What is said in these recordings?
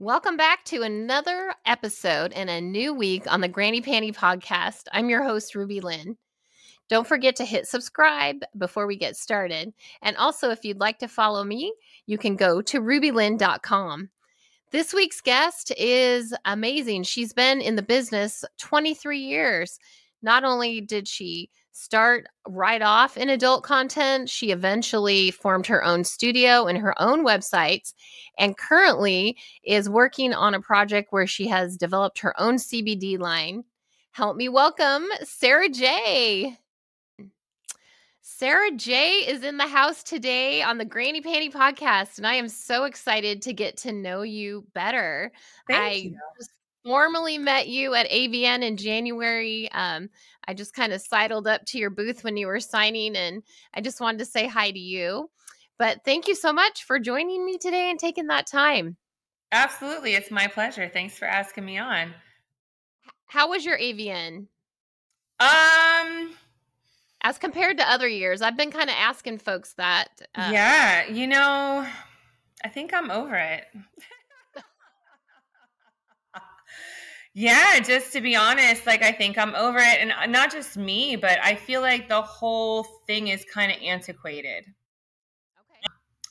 Welcome back to another episode and a new week on the Granny Panty Podcast. I'm your host, RubyLynne. Don't forget to hit subscribe before we get started. And also, if you'd like to follow me, you can go to RubyLynne.com. This week's guest is amazing. She's been in the business 23 years. Not only did she start right off in adult content, she eventually formed her own studio and her own websites, and currently is working on a project where she has developed her own CBD line. Help me welcome Sara Jay. Sara Jay is in the house today on the Granny Panty Podcast, and I am so excited to get to know you better. Thank you. Just formally met you at AVN in January. I just kind of sidled up to your booth when you were signing, and I just wanted to say hi to you. But thank you so much for joining me today and taking that time. Absolutely. It's my pleasure. Thanks for asking me on. How was your AVN? As compared to other years, I've been kind of asking folks that. Yeah, I think I'm over it. Yeah, just to be honest, I think I'm over it. And not just me, but I feel like the whole thing is kind of antiquated.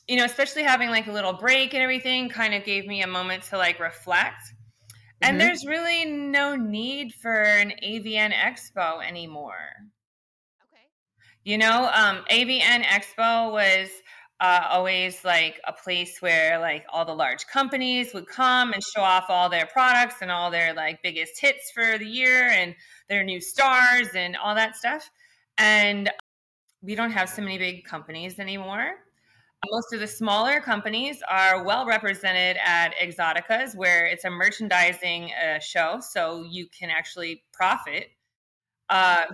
Okay. Especially having a little break and everything kind of gave me a moment to reflect. Mm-hmm. And there's really no need for an AVN Expo anymore. AVN Expo was always a place where all the large companies would come and show off all their products and all their biggest hits for the year and their new stars and all that stuff. And we don't have so many big companies anymore. Most of the smaller companies are well represented at Exoticas, where it's a merchandising show, so you can actually profit.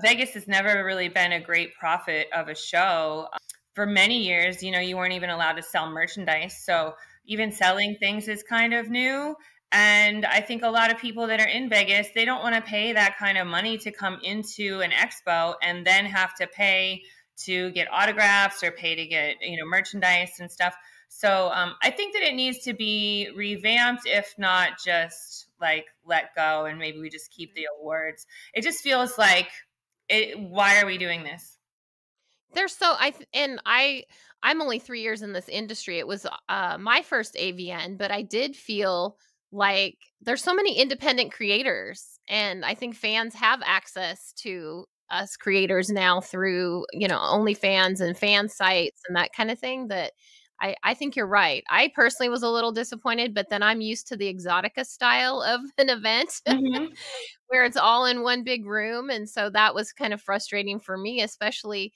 Vegas has never really been a great profit of a show. For many years, you weren't even allowed to sell merchandise. So even selling things is kind of new. And I think a lot of people that are in Vegas, they don't want to pay that kind of money to come into an expo and then have to pay to get autographs or pay to get, merchandise and stuff. So I think that it needs to be revamped, if not just let go and maybe we just keep the awards. It just feels why are we doing this? I'm only 3 years in this industry. It was my first AVN, but I did feel like there's so many independent creators, and I think fans have access to us creators now through, OnlyFans and fan sites and that kind of thing, that I think you're right. I personally was a little disappointed, but then I'm used to the Exotica style of an event Mm-hmm. where it's all in one big room. And so that was kind of frustrating for me, especially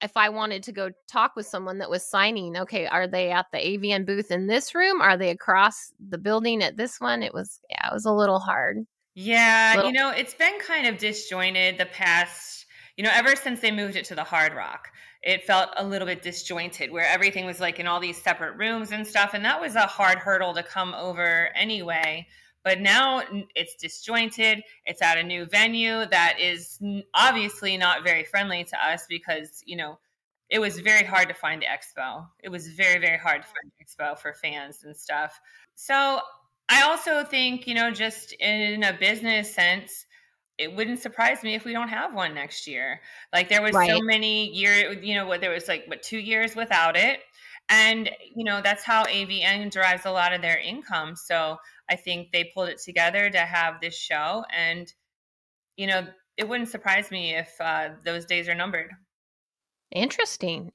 if I wanted to go talk with someone that was signing. Okay, are they at the AVN booth in this room? Are they across the building at this one? It was a little hard. Yeah, it's been kind of disjointed the past, ever since they moved it to the Hard Rock. It felt a little bit disjointed where everything was in all these separate rooms and stuff. And that was a hard hurdle to come over anyway. But now it's disjointed. It's at a new venue that is obviously not very friendly to us because, it was very hard to find the expo. It was very, very hard to find the expo for fans and stuff. So I also think, just in a business sense, it wouldn't surprise me if we don't have one next year. There was so many years, there was 2 years without it. And, that's how AVN derives a lot of their income. So I think they pulled it together to have this show. And, it wouldn't surprise me if those days are numbered. Interesting.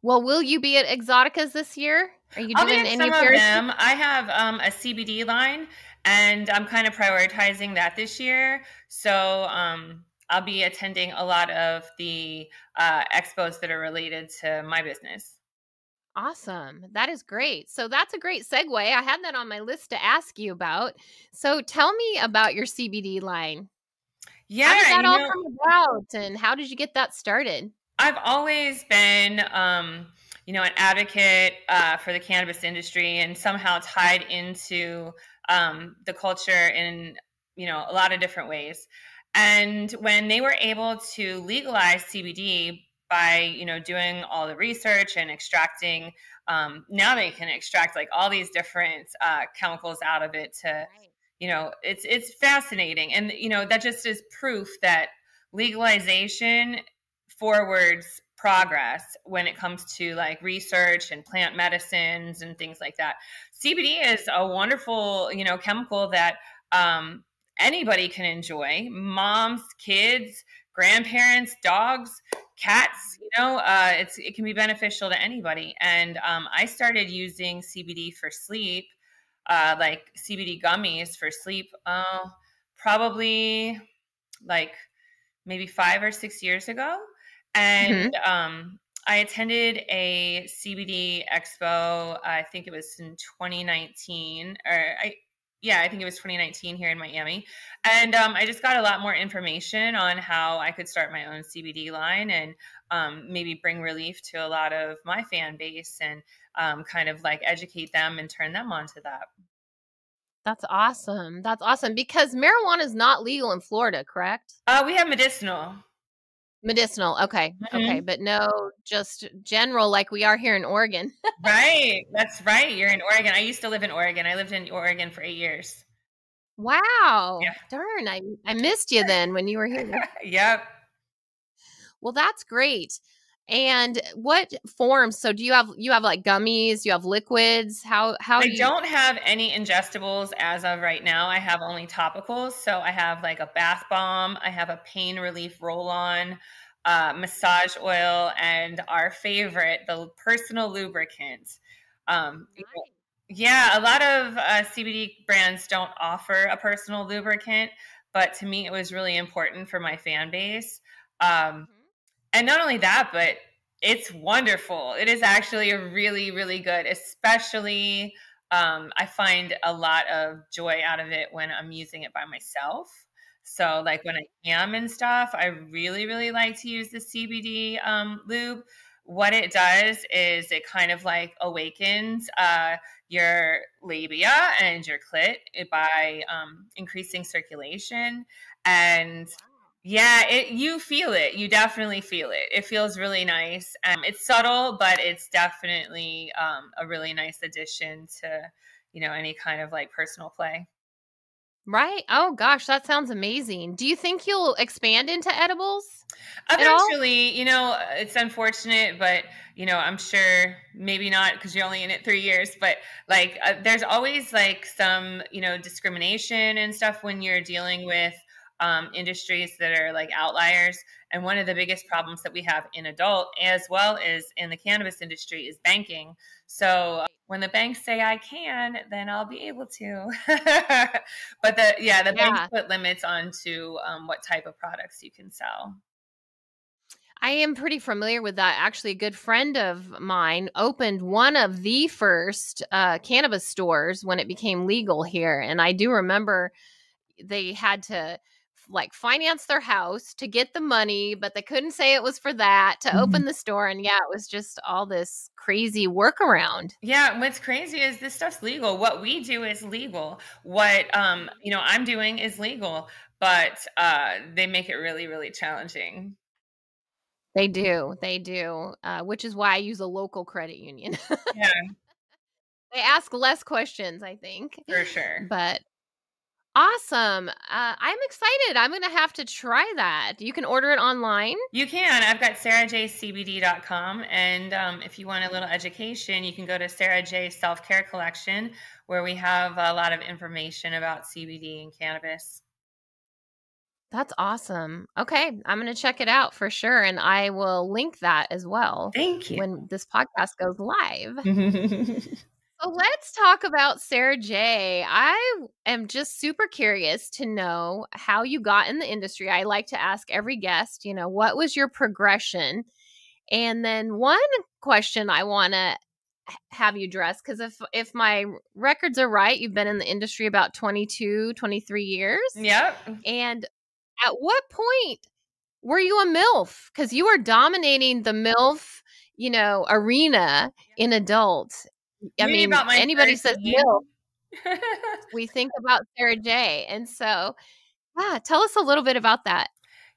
Well, will you be at Exoticas this year? Are you doing any of them? I have a CBD line, and I'm kind of prioritizing that this year. So I'll be attending a lot of the expos that are related to my business. Awesome. That is great. So that's a great segue. I had that on my list to ask you about. So tell me about your CBD line. Yeah. How did that all come about, and how did you get that started? I've always been, an advocate for the cannabis industry and somehow tied into the culture in, a lot of different ways. And when they were able to legalize CBD by, doing all the research and extracting, now they can extract like all these different chemicals out of it to, it's fascinating. And, that just is proof that legalization forwards progress when it comes to like research and plant medicines and things like that. CBD is a wonderful, chemical that anybody can enjoy. Moms, kids, grandparents, dogs, cats, it can be beneficial to anybody. And I started using CBD for sleep, like CBD gummies for sleep, probably like maybe 5 or 6 years ago. And I attended a CBD expo. I think it was in 2019, I think it was 2019 here in Miami. And I just got a lot more information on how I could start my own CBD line and maybe bring relief to a lot of my fan base and kind of like educate them and turn them onto that. That's awesome. That's awesome because marijuana is not legal in Florida, correct? We have medicinal. Medicinal. Okay. Okay. But no, just general like we are here in Oregon. Right. That's right. You're in Oregon. I used to live in Oregon. I lived in Oregon for 8 years. Wow. Yeah. Darn. I missed you then when you were here. Yep. Well, that's great. And what forms? So do you have like gummies? You have liquids? How I don't have any ingestibles as of right now. I have only topicals. So I have like a bath bomb. I have a pain relief roll-on, massage oil, and our favorite, the personal lubricant. Yeah, a lot of CBD brands don't offer a personal lubricant, but to me, it was really important for my fan base. And not only that, but it's wonderful. It is actually really, really good, especially I find a lot of joy out of it when I'm using it by myself. So like when I am and stuff, I really, really like to use the CBD lube. What it does is it kind of like awakens your labia and your clit by increasing circulation. And yeah, you feel it. You definitely feel it. It feels really nice. It's subtle, but it's definitely a really nice addition to, any kind of like personal play. Right. Oh gosh, that sounds amazing. Do you think you'll expand into edibles? Eventually, it's unfortunate, but I'm sure maybe not because you're only in it 3 years, but like there's always like some, discrimination and stuff when you're dealing with industries that are like outliers. And one of the biggest problems that we have in adult as well as in the cannabis industry is banking. So when the banks say I can, then I'll be able to. But the banks put limits onto what type of products you can sell. I am pretty familiar with that. Actually, a good friend of mine opened one of the first cannabis stores when it became legal here. And I do remember they had to like finance their house to get the money, but they couldn't say it was for that to open the store. And yeah, it was just all this crazy workaround. Yeah. What's crazy is this stuff's legal. What we do is legal. What, I'm doing is legal, but they make it really, really challenging. They do. Which is why I use a local credit union. Yeah. They ask less questions, I think. For sure. But awesome. I'm excited. I'm going to have to try that. You can order it online. You can. I've got sarajcbd.com. And if you want a little education, you can go to Sara Jay Self-Care Collection, where we have a lot of information about CBD and cannabis. That's awesome. Okay. I'm going to check it out for sure. And I will link that as well. Thank you. When this podcast goes live. So let's talk about Sara Jay. I am just super curious to know how you got in the industry. I like to ask every guest, what was your progression? And then one question I want to have you address, because if my records are right, you've been in the industry about 22, 23 years. Yep. And at what point were you a MILF? Because you were dominating the MILF, arena in adults. I mean, anybody says MILF, we think about Sara Jay. And so, tell us a little bit about that.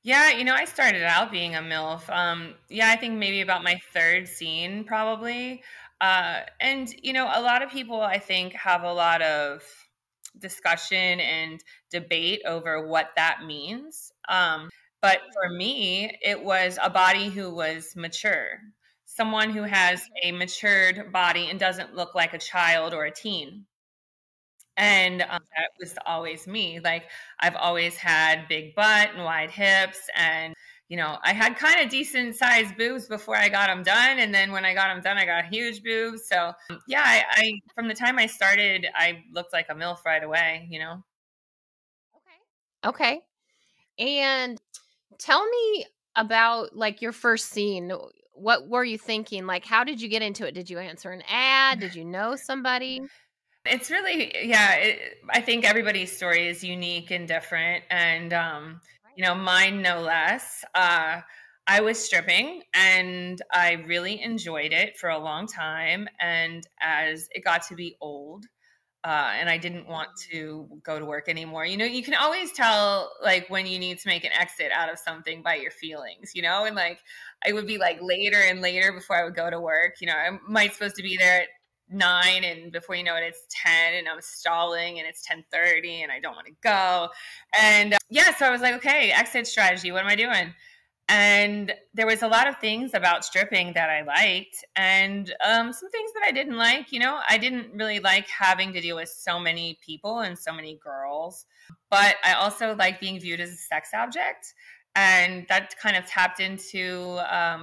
Yeah, I started out being a MILF. Yeah, I think maybe about my third scene, probably. And a lot of people, I think, have a lot of discussion and debate over what that means. But for me, it was a body who was mature, someone who has a matured body and doesn't look like a child or a teen. And that was always me. Like, I've always had big butt and wide hips, and I had kind of decent sized boobs before I got them done, and then when I got them done, I got huge boobs. So yeah, I from the time I started, I looked like a MILF right away. Okay. And tell me about like your first scene. What were you thinking? Like, how did you get into it? Did you answer an ad? Did you know somebody? It's really, yeah, I think everybody's story is unique and different. And, mine no less. I was stripping and I really enjoyed it for a long time. And as it got to be old, and I didn't want to go to work anymore. You can always tell like when you need to make an exit out of something by your feelings, and like I would be like later and later before I would go to work. I might supposed to be there at 9, and before you know it, it's 10, and I'm stalling, and it's 10:30, and I don't want to go. And yeah, so I was like, okay, exit strategy. What am I doing? And there was a lot of things about stripping that I liked, and some things that I didn't like. I didn't really like having to deal with so many people and so many girls, but I also like being viewed as a sex object. And that kind of tapped into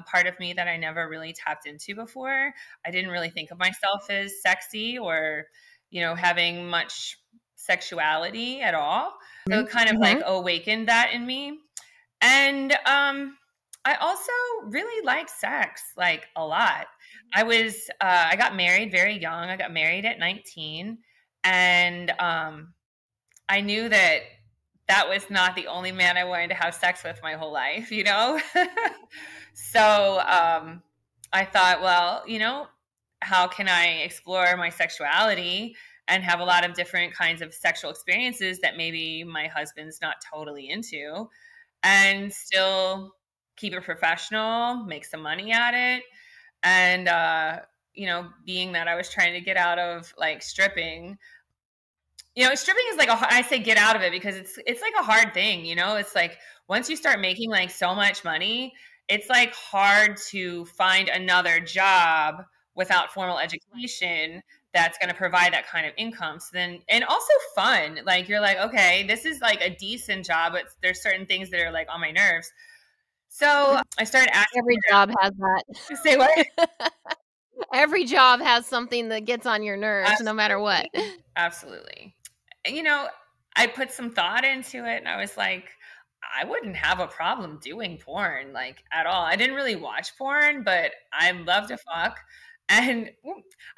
part of me that I never really tapped into before. I didn't really think of myself as sexy or, having much sexuality at all. So it kind of like awakened that in me. And I also really like sex, like a lot. I got married very young. I got married at 19. And I knew that that was not the only man I wanted to have sex with my whole life. So I thought, well, how can I explore my sexuality and have a lot of different kinds of sexual experiences that maybe my husband's not totally into, and still keep it professional, make some money at it. And, being that I was trying to get out of like stripping, stripping is like I say get out of it because it's like a hard thing. It's like once you start making like so much money, it's like hard to find another job without formal education that's going to provide that kind of income. So then, and also fun. Like you're like, okay, this is like a decent job, but there's certain things that are like on my nerves. So I started asking. Every job has that. Say what? Every job has something that gets on your nerves, no matter what. Absolutely. I put some thought into it, and I was like, I wouldn't have a problem doing porn, like at all. I didn't really watch porn, but I love to fuck. And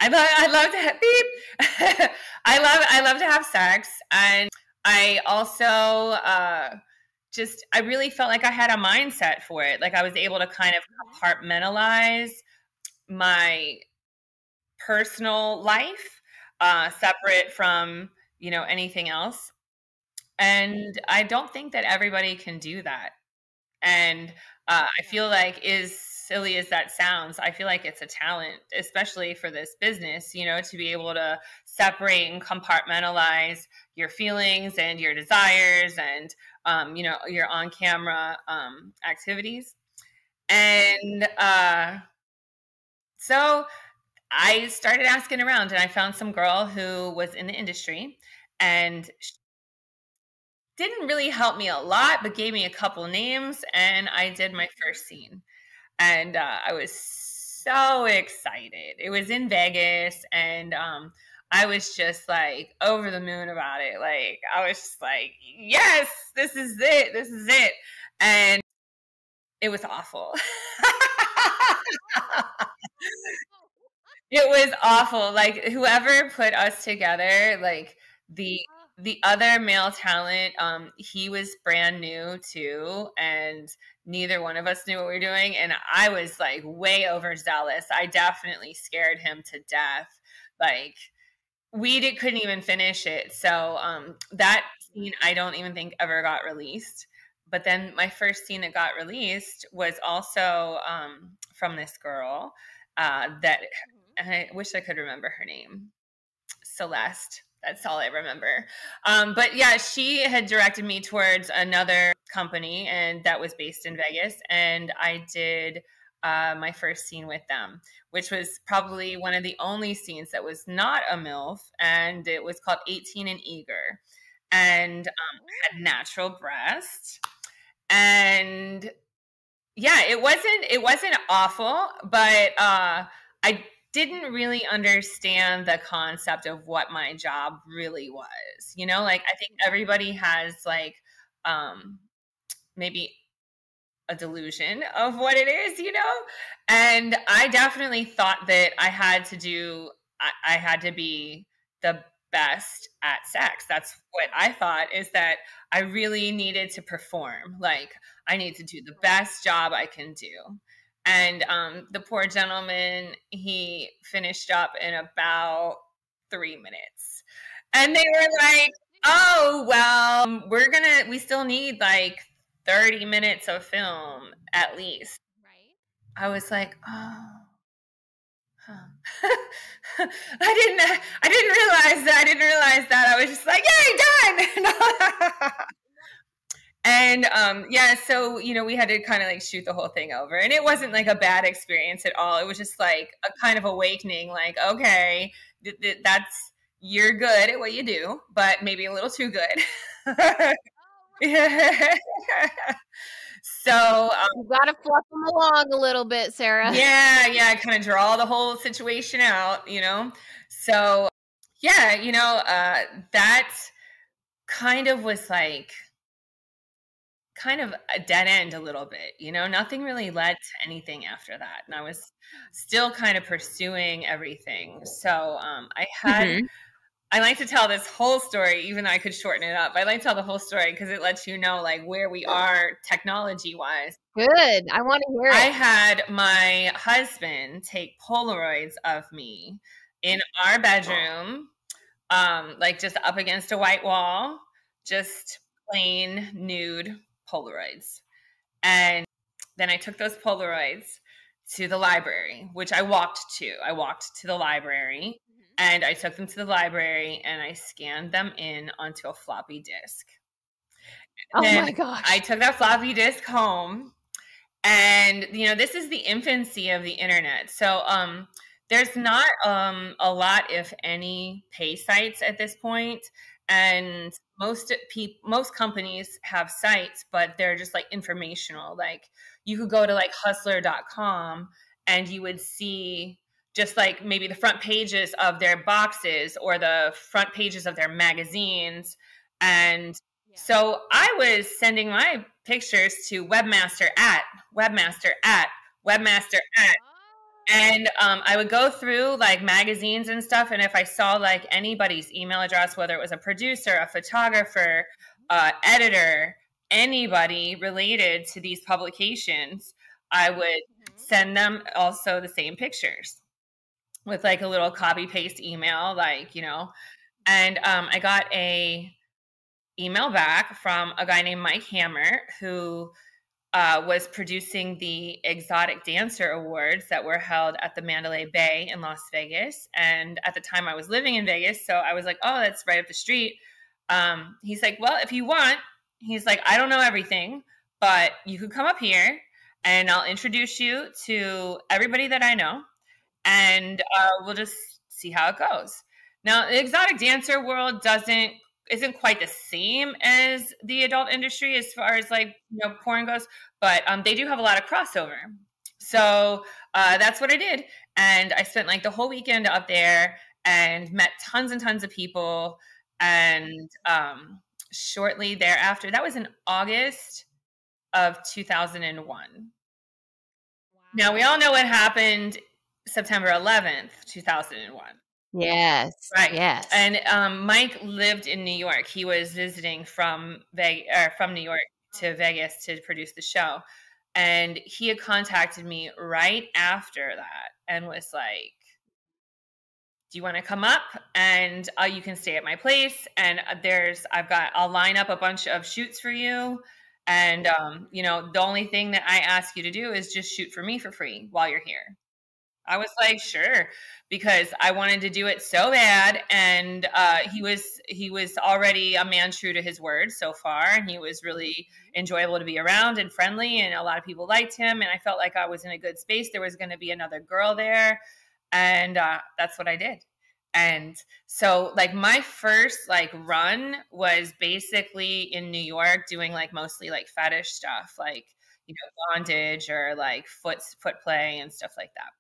I love to have beep. I love to have sex, and I also I really felt like I had a mindset for it. Like I was able to kind of compartmentalize my personal life, separate from anything else. And I don't think that everybody can do that. And I feel like, as silly as that sounds, I feel like it's a talent, especially for this business, to be able to separate and compartmentalize your feelings and your desires and, your on-camera activities. And so I started asking around, and I found some girl who was in the industry and didn't really help me a lot, but gave me a couple names, and I did my first scene. And I was so excited. It was in Vegas, and I was just like over the moon about it. Like I was just like, yes, this is it. This is it. And it was awful. It was awful. Like whoever put us together, like the other male talent, he was brand new too, and neither one of us knew what we were doing. And I was like way overzealous. I definitely scared him to death. Like couldn't even finish it. So that scene I don't even think ever got released. But then my first scene that got released was also from this girl that I wish I could remember her name. Celeste. That's all I remember. But yeah, she had directed me towards another company, and that was based in Vegas. And I did my first scene with them, which was probably one of the only scenes that was not a MILF, and it was called 18 and Eager, and had natural breast. And yeah, it wasn't awful, but I didn't really understand the concept of what my job really was. Like I think everybody has like maybe a delusion of what it is, and I definitely thought that I had to be the best at sex. That's what I thought, is that I really needed to perform. Like I need to do the best job I can do. And the poor gentleman, he finished up in about 3 minutes. And they were like, oh, well, we still need like 30 minutes of film at least. Right. I was like, oh. Huh. I didn't realize that. I was just like, yay, done. And yeah, so we had to kind of like shoot the whole thing over, and it wasn't like a bad experience at all. It was just like a kind of awakening, like, okay, you're good at what you do, but maybe a little too good. So you gotta fluff them along a little bit, Sarah. Yeah, kind of draw the whole situation out, So yeah, that kind of was like kind of a dead end a little bit, nothing really led to anything after that. And I was still kind of pursuing everything. So I like to tell this whole story, even though I could shorten it up. I like to tell the whole story because it lets you know like where we are technology wise. Good. I want to hear it. I had my husband take Polaroids of me in our bedroom, like just up against a white wall, just plain nude Polaroids. And then I took those Polaroids to the library, which I walked to. I walked to the library. And I took them to the library and I scanned them in onto a floppy disk. Oh my gosh. I took that floppy disk home, and this is the infancy of the internet. So there's not a lot, if any, pay sites at this point. And most companies have sites, but they're just like informational. Like you could go to like hustler.com and you would see just like maybe the front pages of their boxes or the front pages of their magazines. And so I was sending my pictures to webmaster at, and I would go through like magazines and stuff. And if I saw like anybody's email address, whether it was a producer, a photographer, editor, anybody related to these publications, I would send them also the same pictures with like a little copy paste email, like, and I got a email back from a guy named Mike Hammer, who was producing the Exotic Dancer Awards that were held at the Mandalay Bay in Las Vegas. And at the time I was living in Vegas, so I was like, oh, that's right up the street. He's like, well, if you want, he's like, I don't know everything, but you could come up here and I'll introduce you to everybody that I know. And we'll just see how it goes. Now, the exotic dancer world isn't quite the same as the adult industry as far as like porn goes, but they do have a lot of crossover. So that's what I did, and I spent like the whole weekend up there and met tons and tons of people. And shortly thereafter, that was in August of 2001. Wow. Now we all know what happened September 11th, 2001. Yes. Right. Yes. And Mike lived in New York. He was visiting from New York to Vegas to produce the show. And he had contacted me right after that and was like, do you want to come up? And you can stay at my place. And I'll line up a bunch of shoots for you. And, the only thing that I ask you to do is just shoot for me for free while you're here. I was like, sure, because I wanted to do it so bad. And he was already a man true to his word so far. And he was really enjoyable to be around and friendly. And a lot of people liked him. And I felt like I was in a good space. There was going to be another girl there. And that's what I did. And so like my first like run was basically in New York doing like mostly like fetish stuff, like, bondage or like foot play and stuff like that.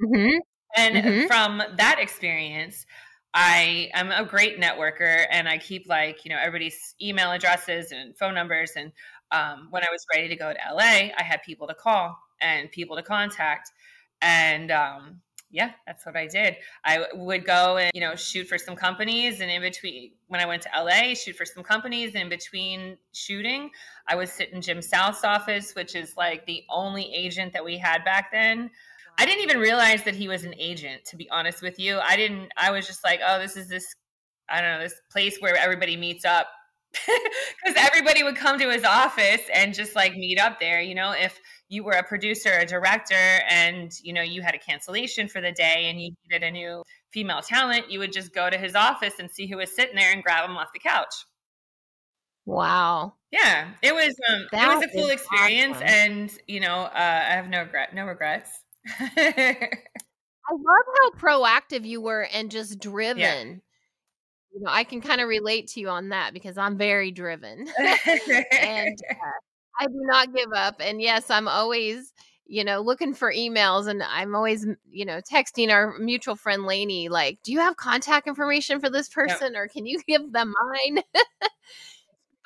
Mm-hmm. And Mm-hmm. from that experience, I am a great networker, and I keep like, everybody's email addresses and phone numbers. And when I was ready to go to LA, I had people to call and people to contact. And yeah, that's what I did. I would go and, shoot for some companies. And in between, when I went to LA, shoot for some companies. And in between shooting, I would sit in Jim South's office, which is like the only agent that we had back then. I didn't even realize that he was an agent, to be honest with you. I was just like, oh, this is this place where everybody meets up. Because everybody would come to his office and just like meet up there. If you were a producer, a director, and you had a cancellation for the day and you needed a new female talent, you would just go to his office and see who was sitting there and grab him off the couch. Wow. Yeah, it was a cool experience. Awesome. And I have no regrets. I love how proactive you were and just driven. Yeah. I can kind of relate to you on that because I'm very driven. And I do not give up. And yes, I'm always, looking for emails, and I'm always, texting our mutual friend Lainey, like, do you have contact information for this person, or can you give them mine?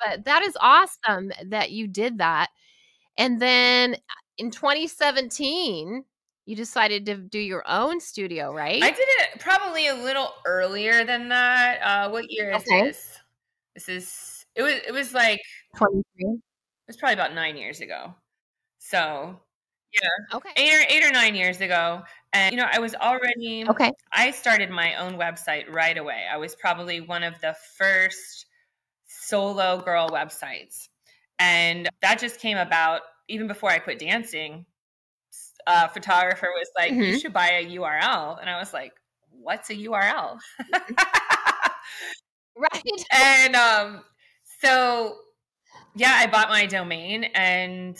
But that is awesome that you did that. And then in 2017, you decided to do your own studio, right? I did it probably a little earlier than that. What year is this? It was like 23. It was probably about 9 years ago. So yeah, Okay. 8 or 9 years ago. And I was already Okay. I started my own website right away. I was probably one of the first solo girl websites, and that just came about even before I quit dancing. A photographer was like, you should buy a URL. And I was like, what's a URL? Right. And so, yeah, I bought my domain. And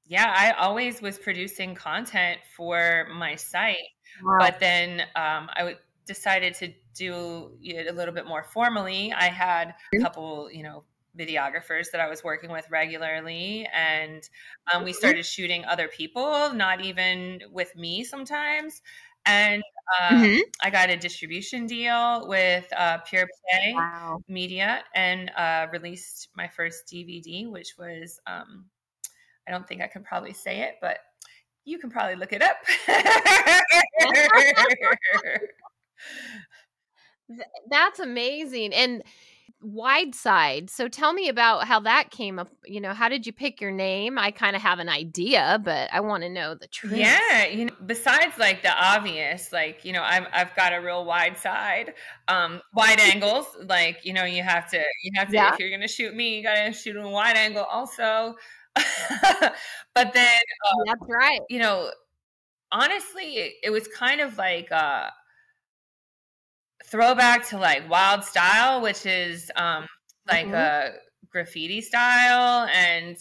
yeah, I always was producing content for my site. Wow. But then I decided to do it a little bit more formally. I had a couple, videographers that I was working with regularly, and we started shooting other people, not even with me sometimes. And I got a distribution deal with Pure Play Media, and released my first DVD, which was I don't think I can probably say it, but you can probably look it up. That's amazing. And Wide Side. So tell me about how that came up. How did you pick your name? I kind of have an idea, but I want to know the truth. Yeah, besides like the obvious, like, I've got a real wide side, wide angles, like, you have to, if you're going to shoot me, you got to shoot in wide angle also. But then, that's right. Honestly, it was kind of like throwback to like Wild Style, which is like a graffiti style, and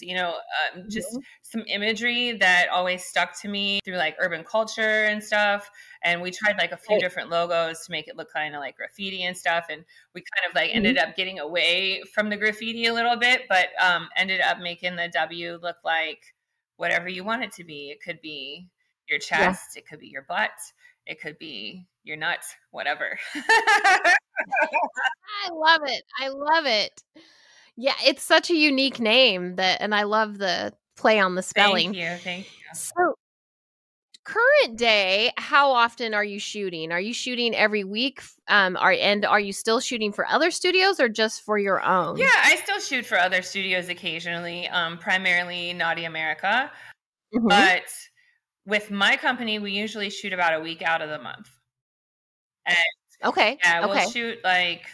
just some imagery that always stuck to me through like urban culture and stuff. And we tried like a few different logos to make it look kind of like graffiti and stuff, and we kind of like ended up getting away from the graffiti a little bit, but ended up making the W look like whatever you want it to be. It could be your chest, it could be your butt, it could be your nuts, whatever. I love it. I love it. Yeah, it's such a unique name, and I love the play on the spelling. Thank you. So, current day, how often are you shooting? Are you shooting every week? Are you still shooting for other studios or just for your own? Yeah, I still shoot for other studios occasionally, primarily Naughty America. But with my company, we usually shoot about a week out of the month. And we'll shoot like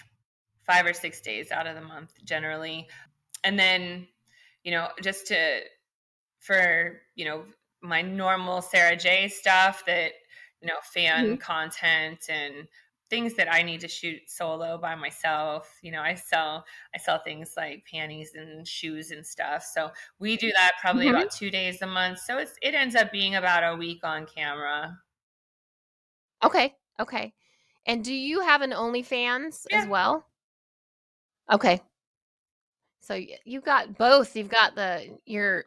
5 or 6 days out of the month generally. And then, just for my normal Sara Jay stuff that, fan content and things that I need to shoot solo by myself. I sell things like panties and shoes and stuff. So we do that probably about 2 days a month. So it ends up being about a week on camera. Okay. And do you have an OnlyFans as well? Okay. So you've got both. You've got your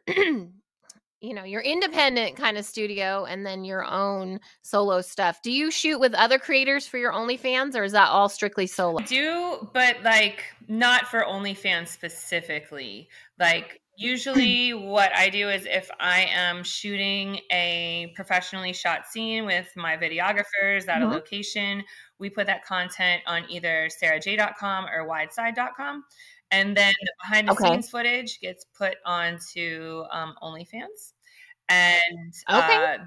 your independent kind of studio and then your own solo stuff. Do you shoot with other creators for your OnlyFans, or is that all strictly solo? I do, but not for OnlyFans specifically. Usually what I do is if I am shooting a professionally shot scene with my videographers at a location, we put that content on either sarajay.com or wideside.com. And then the behind the scenes footage gets put onto OnlyFans. And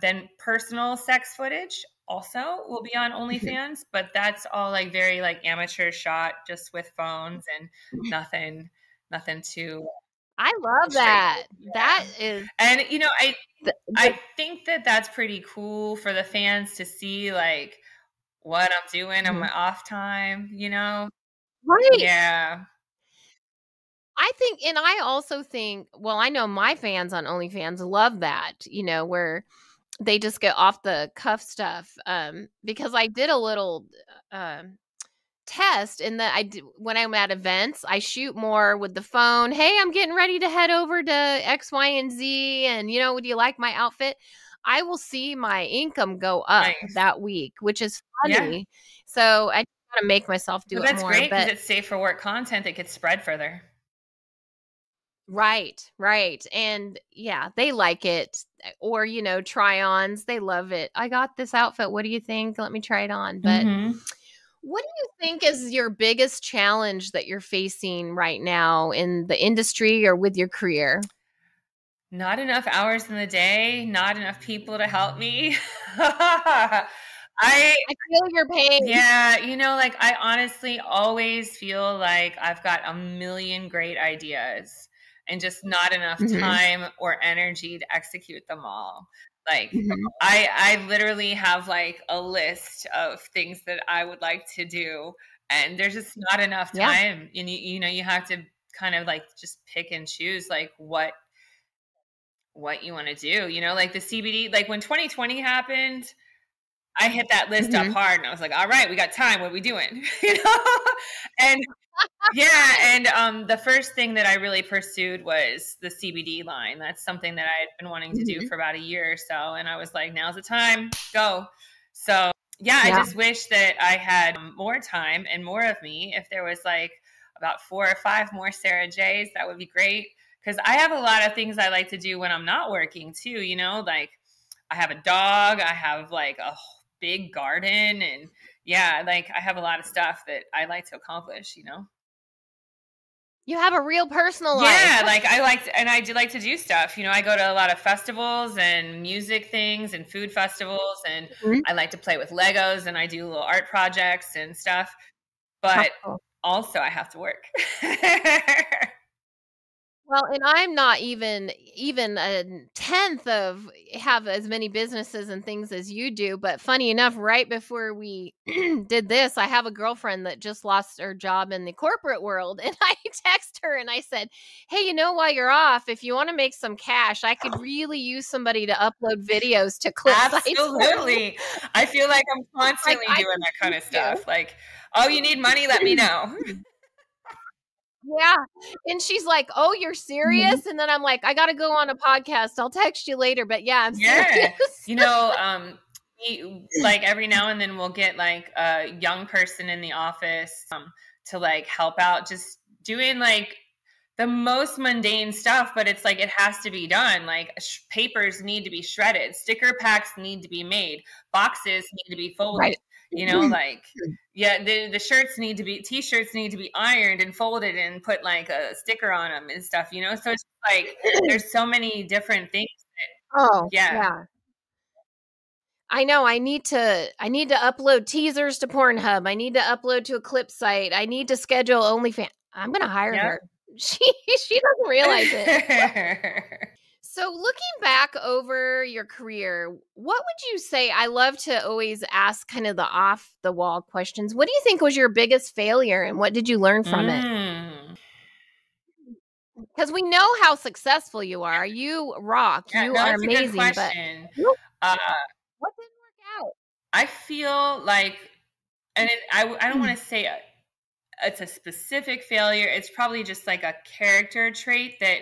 then personal sex footage also will be on OnlyFans, but that's all very amateur shot, just with phones and nothing too. I love that. Yeah. That is, and I think that that's pretty cool for the fans to see what I'm doing on my off time, Right. Yeah. I think, and I also think, well, I know my fans on OnlyFans love that, where they just get off the cuff stuff. Because I did a little test in that when I'm at events, I shoot more with the phone. Hey, I'm getting ready to head over to X, Y, and Z. And, would you like my outfit? I will see my income go up that week, which is funny. Yeah. So I got to make myself do it more. That's great because it's safe for work content that gets spread further. Right. And yeah, they like it. Or, try-ons, they love it. I got this outfit. What do you think? Let me try it on. But what do you think is your biggest challenge that you're facing right now in the industry or with your career? Not enough hours in the day, not enough people to help me. I feel your pain. Yeah, I honestly always feel like I've got a million great ideas and just not enough time or energy to execute them all. I literally have a list of things that I would like to do, and there's just not enough time. And you have to kind of just pick and choose what you want to do. The CBD, when 2020 happened, I hit that list up hard, and I was like, all right, we got time. What are we doing? And and the first thing that I really pursued was the CBD line. That's something that I had been wanting to do for about a year or so. And I was like, now's the time, go. So I just wish that I had more time and more of me. If there was about 4 or 5 more Sara Jays, that would be great. Because I have a lot of things I like to do when I'm not working too, I have a dog, I have a big garden, and I have a lot of stuff that I like to accomplish, You have a real personal life. Yeah, I do like to do stuff. I go to a lot of festivals and music things and food festivals, and I like to play with Legos, and I do little art projects and stuff. But also I have to work. Well, and I'm not even a 10th of have as many businesses and things as you do. But funny enough, right before we did this, I have a girlfriend that just lost her job in the corporate world. And I text her and I said, hey, while you're off, if you want to make some cash, I could really use somebody to upload videos to clip sites. Absolutely. I feel like I'm constantly doing that kind of stuff. Oh, you need money? Let me know. Yeah. And she's like, oh, you're serious? And then I'm like, I got to go on a podcast. I'll text you later. But yeah, I'm serious. Every now and then we'll get a young person in the office to help out, just doing the most mundane stuff, but it's it has to be done. Papers need to be shredded. Sticker packs need to be made. Boxes need to be folded. Right. The shirts need to be, t-shirts need to be ironed and folded and put a sticker on them and stuff, so it's there's so many different things. Yeah. I know I need to upload teasers to Pornhub. I need to upload to a clip site. I need to schedule OnlyFans. I'm going to hire her. She doesn't realize it. So looking back over your career, what would you say? I love to always ask kind of the off the wall questions. What do you think was your biggest failure and what did you learn from it? Because we know how successful you are. You rock. Yeah, You no, are that's a good amazing. But question. what Uh, didn't work out? I feel like, and I don't want to say it's a specific failure. It's probably just like a character trait that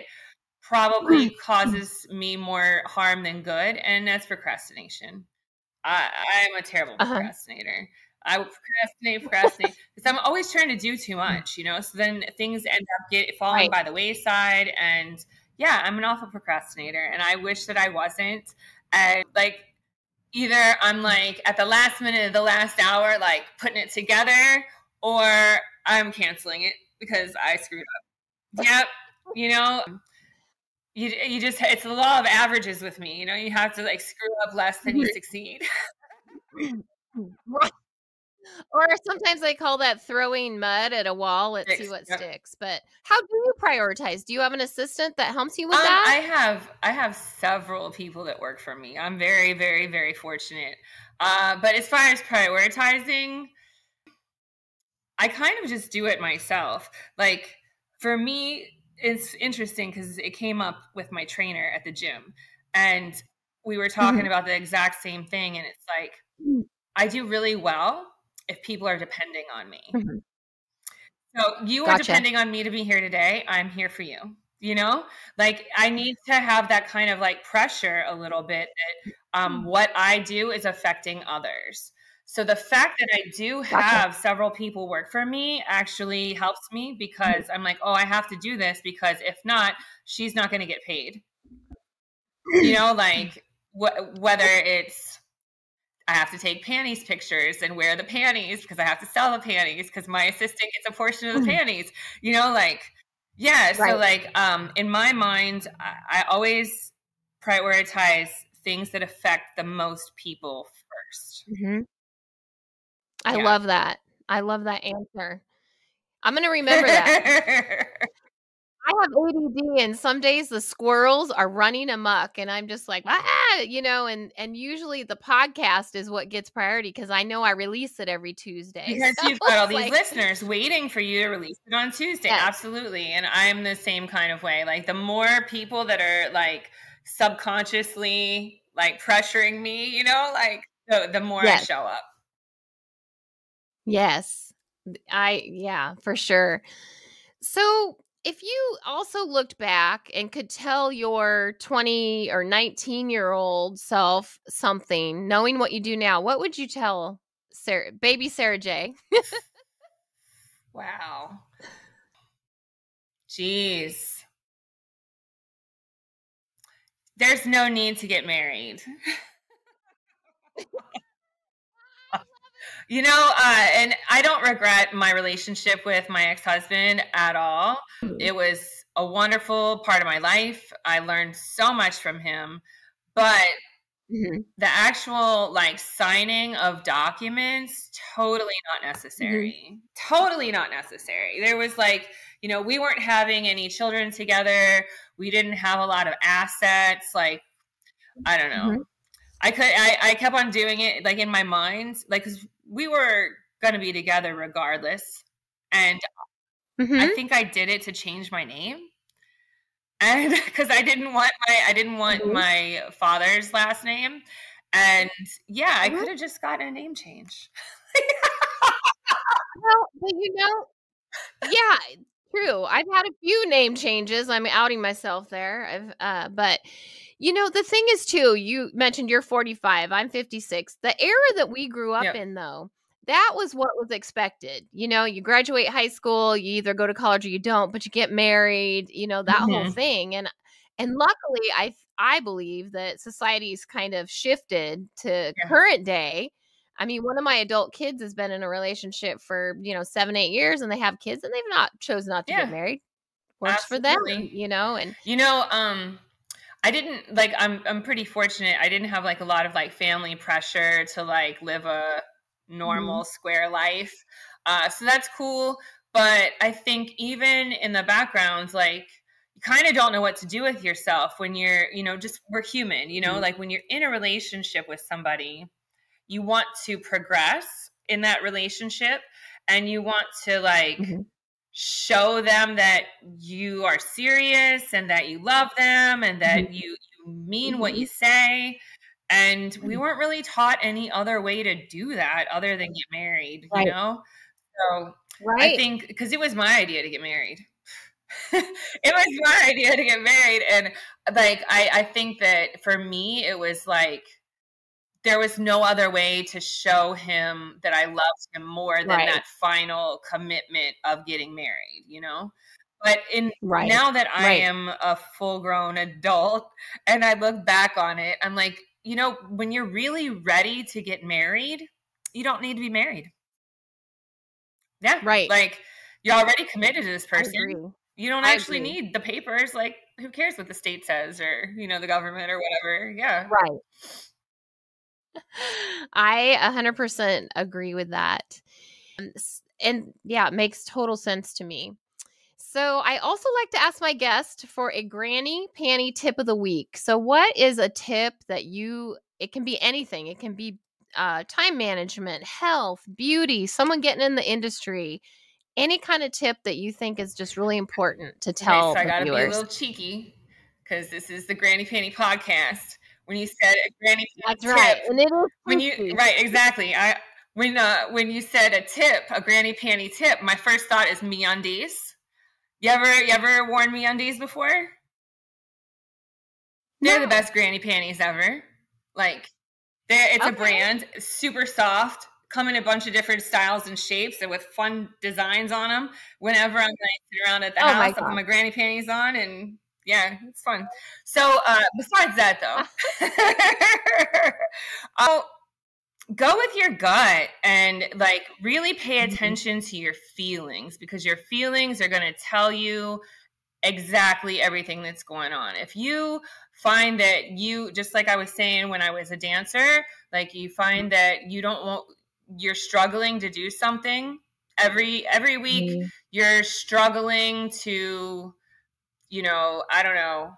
probably causes me more harm than good, and that's procrastination. I'm a terrible procrastinator. I will procrastinate, because I'm always trying to do too much, so then things end up falling by the wayside. And yeah, I'm an awful procrastinator, and I wish that I wasn't. And like, either I'm like at the last minute of the last hour, like putting it together, or I'm canceling it because I screwed up. Yep. You just, it's the law of averages with me. You have to like screw up less than you succeed. Or sometimes they call that throwing mud at a wall. Let's see what sticks. But how do you prioritize? Do you have an assistant that helps you with that? I have several people that work for me. I'm very, very, very fortunate. But as far as prioritizing, I kind of just do it myself. Like, for me, it's interesting because it came up with my trainer at the gym, and we were talking about the exact same thing. And it's like, I do really well if people are depending on me. So you are depending on me to be here today. I'm here for you. Like, I need to have that kind of like pressure a little bit that what I do is affecting others. So the fact that I do have several people work for me actually helps me, because I'm like, oh, I have to do this, because if not, she's not going to get paid. Like whether it's, I have to take panties pictures and wear the panties because I have to sell the panties because my assistant gets a portion of the panties, like, yeah. So like, in my mind, I always prioritize things that affect the most people first. I love that. I love that answer. I'm going to remember that. I have ADD, and some days the squirrels are running amok, and I'm just like, and usually the podcast is what gets priority because I know I release it every Tuesday. Because you've got all these listeners waiting for you to release it on Tuesday. Yes. Absolutely. And I'm the same kind of way. Like, the more people that are like subconsciously like pressuring me, like the more I show up. Yes. For sure. So if you also looked back and could tell your 20 or 19-year-old self something, knowing what you do now, what would you tell baby Sara Jay? Wow. Jeez. There's no need to get married. And I don't regret my relationship with my ex-husband at all. It was a wonderful part of my life. I learned so much from him, but the actual like signing of documents, totally not necessary. Totally not necessary. There was like, we weren't having any children together. We didn't have a lot of assets. Like, I don't know. I kept on doing it like in my mind, like, 'cause we were going to be together regardless. And I think I did it to change my name. And because I didn't want my father's last name. And yeah, I could have just gotten a name change. Well, but yeah, true. I've had a few name changes. I'm outing myself there. But the thing is too, you mentioned you're 45, I'm 56. The era that we grew up in, though, that was what was expected. You graduate high school, you either go to college or you don't, but you get married, that whole thing. And luckily, I believe that society's kind of shifted to current day. I mean, one of my adult kids has been in a relationship for, 7-8 years, and they have kids, and they've chose not to get married. Works for them, and I didn't like, I'm pretty fortunate. I didn't have like a lot of like family pressure to like live a normal square life. So that's cool. But I think even in the background, like, you kind of don't know what to do with yourself when you're, just we're human, like when you're in a relationship with somebody, you want to progress in that relationship and you want to like show them that you are serious and that you love them and that you mean what you say. And we weren't really taught any other way to do that other than get married, So I think because it was my idea to get married. It was my idea to get married. And like, I think that for me, it was like, there was no other way to show him that I loved him more than that final commitment of getting married, But now that I am a full-grown adult and I look back on it, I'm like, when you're really ready to get married, you don't need to be married. Yeah. Right. Like, you're already committed to this person. You don't actually need the papers. Like, who cares what the state says or, the government or whatever. Yeah. Right. I 100% agree with that. And yeah, it makes total sense to me. So I also like to ask my guest for a Granny Panty tip of the week. So what is a tip that it can be anything. It can be time management, health, beauty, someone getting in the industry, any kind of tip that you think is just really important to tell so I gotta viewers. Be a little cheeky because this is the Granny Panty Podcast. When you said a Granny Panty tip, right. And it is right, exactly. When you said a Granny Panty tip, my first thought is MeUndies. You ever worn MeUndies before? They're the best granny panties ever. Like, it's a brand, super soft, come in a bunch of different styles and shapes and with fun designs on them. Whenever I'm like sitting around at the house, I put my granny panties on and yeah, it's fun. So besides that though, I'll go with your gut and like really pay attention to your feelings because your feelings are going to tell you exactly everything that's going on. If you find that just like I was saying when I was a dancer, like you find that you're struggling to do something every week, you're struggling to, I don't know,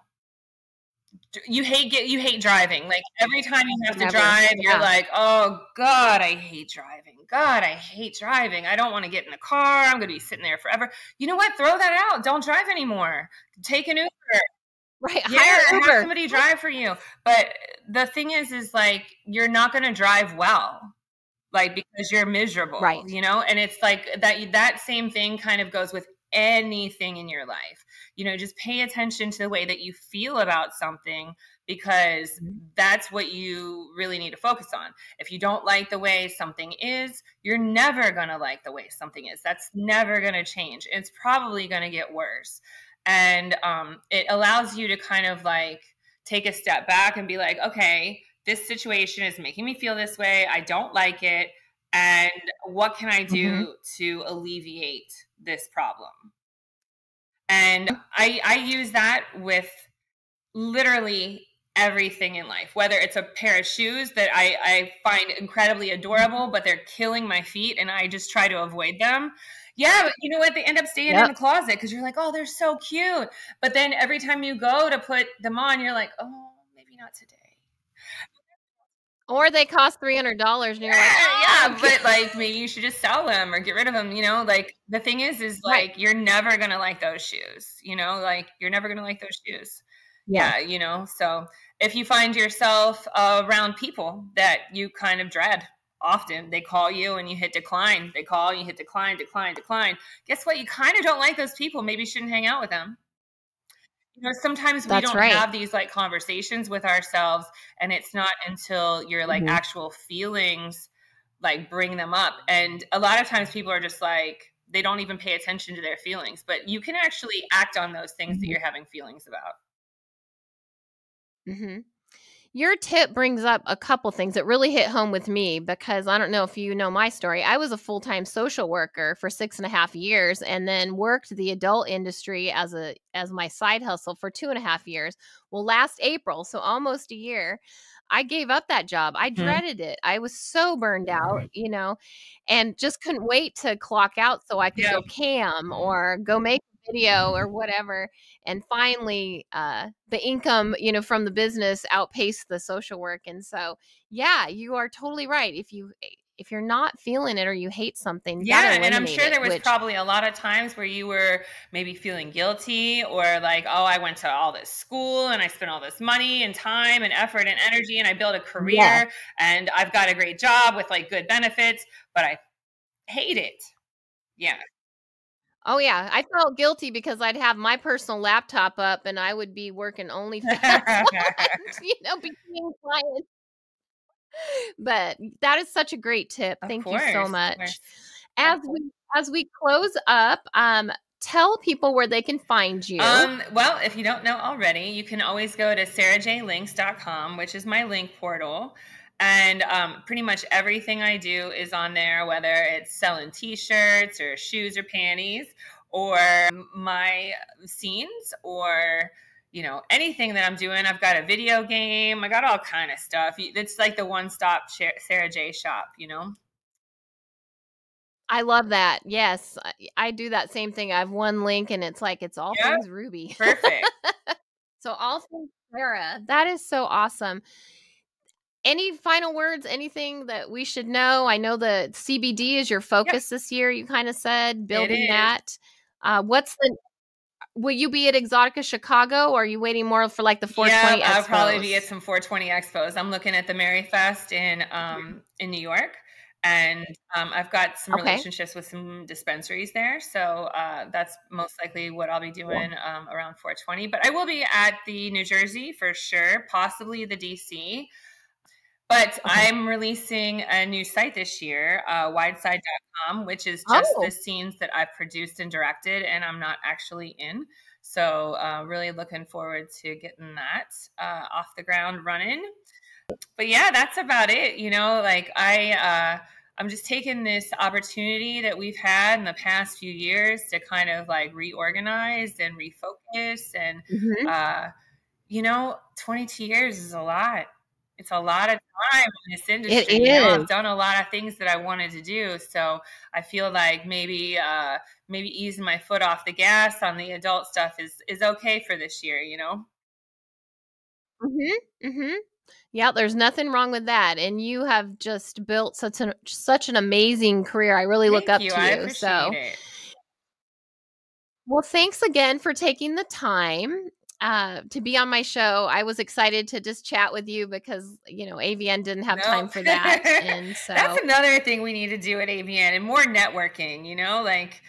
you hate driving. Like every time you have to drive, you're like, oh God, I hate driving. God, I hate driving. I don't want to get in the car. I'm going to be sitting there forever. You know what? Throw that out. Don't drive anymore. Take an Uber. Right. Yeah, hire Uber. Have somebody drive for you. But the thing is like, you're not going to drive well. Like, because you're miserable, right. And it's like that same thing kind of goes with anything in your life. Just pay attention to the way that you feel about something because that's what you really need to focus on. If you don't like the way something is, you're never going to like the way something is. That's never going to change. It's probably going to get worse. And it allows you to kind of like take a step back and be like, okay, this situation is making me feel this way. I don't like it. And what can I do to alleviate this problem? And I use that with literally everything in life, whether it's a pair of shoes that I find incredibly adorable, but they're killing my feet and I just try to avoid them. Yeah, but you know what? They end up staying in the closet because you're like, oh, they're so cute. But then every time you go to put them on, you're like, oh, maybe not today. Or they cost $300 and you're like, yeah, but like maybe you should just sell them or get rid of them. Like the thing is like you're never gonna like those shoes. Like you're never gonna like those shoes. Yeah. So if you find yourself around people that you kind of dread often, they call you and you hit decline. They call you, hit decline. Guess what? You kind of don't like those people. Maybe you shouldn't hang out with them. Sometimes we don't have these like conversations with ourselves and it's not until your like actual feelings like bring them up. And a lot of times people are just like, they don't even pay attention to their feelings, but you can actually act on those things that you're having feelings about. Your tip brings up a couple things that really hit home with me because I don't know if you know my story. I was a full-time social worker for 6.5 years and then worked the adult industry as my side hustle for 2.5 years. Well, last April, so almost a year, I gave up that job. I Mhm. dreaded it. I was so burned out, and just couldn't wait to clock out so I could Yeah. go cam or go make a video or whatever. And finally, the income, from the business outpaced the social work. And so, yeah, you are totally right. If you're not feeling it or you hate something, you got to Yeah, and I'm eliminate sure it, there was which probably a lot of times where you were maybe feeling guilty or like, oh, I went to all this school and I spent all this money and time and effort and energy and I built a yeah. career and I've got a great job with like good benefits, but I hate it. Yeah. Oh, yeah. I felt guilty because I'd have my personal laptop up and I would be working OnlyFans and, between clients. But that is such a great tip. Of Thank you so course, of much. course. As we close up, tell people where they can find you. Well, if you don't know already, you can always go to sarajlinks.com, which is my link portal. And pretty much everything I do is on there, whether it's selling t-shirts or shoes or panties or my scenes or anything that I'm doing. I've got a video game. I got all kind of stuff. It's like the one-stop Sara Jay shop. I love that. Yes, I do that same thing. I have one link and it's like it's all Yeah, things Ruby. perfect. So all things Sarah. That is so awesome. Any final words? Anything that we should know? I know the CBD is your Yep, focus this year. You kind of said it building is. that. Will you be at Exotica Chicago or are you waiting more for like the Yeah, 420 I'll probably be at expos? some 420 expos. I'm looking at the Merry Fest in New York, and I've got some Okay. relationships with some dispensaries there. So that's most likely what I'll be doing around 420. But I will be at the New Jersey for sure, possibly the DC. But Okay. I'm releasing a new site this year, wideside.com, which is just the Oh, scenes that I've produced and directed, and I'm not actually in. So, really looking forward to getting that off the ground running. But yeah, that's about it. Like I'm just taking this opportunity that we've had in the past few years to kind of like reorganize and refocus and mhm. uh, 22 years is a lot. It's a lot of time in this It industry. I've is. done a lot of things that I wanted to do. So I feel like maybe easing my foot off the gas on the adult stuff is okay for this year. Mhm. Mhm. Yeah, there's nothing wrong with that. And you have just built such an amazing career. I really look Thank up you. to I you. appreciate So, it. well, thanks again for taking the time to be on my show. I was excited to just chat with you because, AVN didn't have No. time for that. And That's so, another thing we need to do at AVN and more networking, like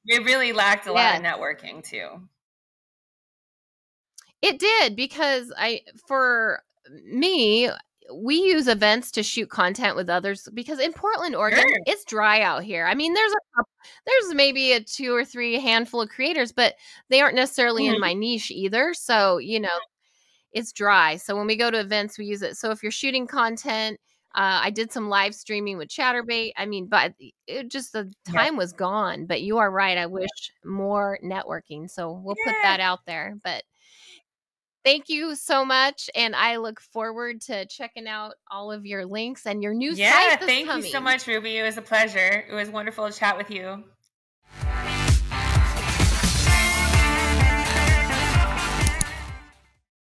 it really lacked a lot of yes, networking too. it did because for me, we use events to shoot content with others because in Portland, Oregon, Sure. it's dry out here. I mean, there's maybe a two or three handful of creators, but they aren't necessarily in Mhm. my niche either. So, it's dry. So when we go to events, we use it. So if you're shooting content, I did some live streaming with Chatterbait. I mean, but the Yeah. time was gone. But you are right. I wish more networking. So we'll put Yeah. that out there. But thank you so much. And I look forward to checking out all of your links and your new site Yeah, that's thank you so coming. much, Ruby. It was a pleasure. It was wonderful to chat with you.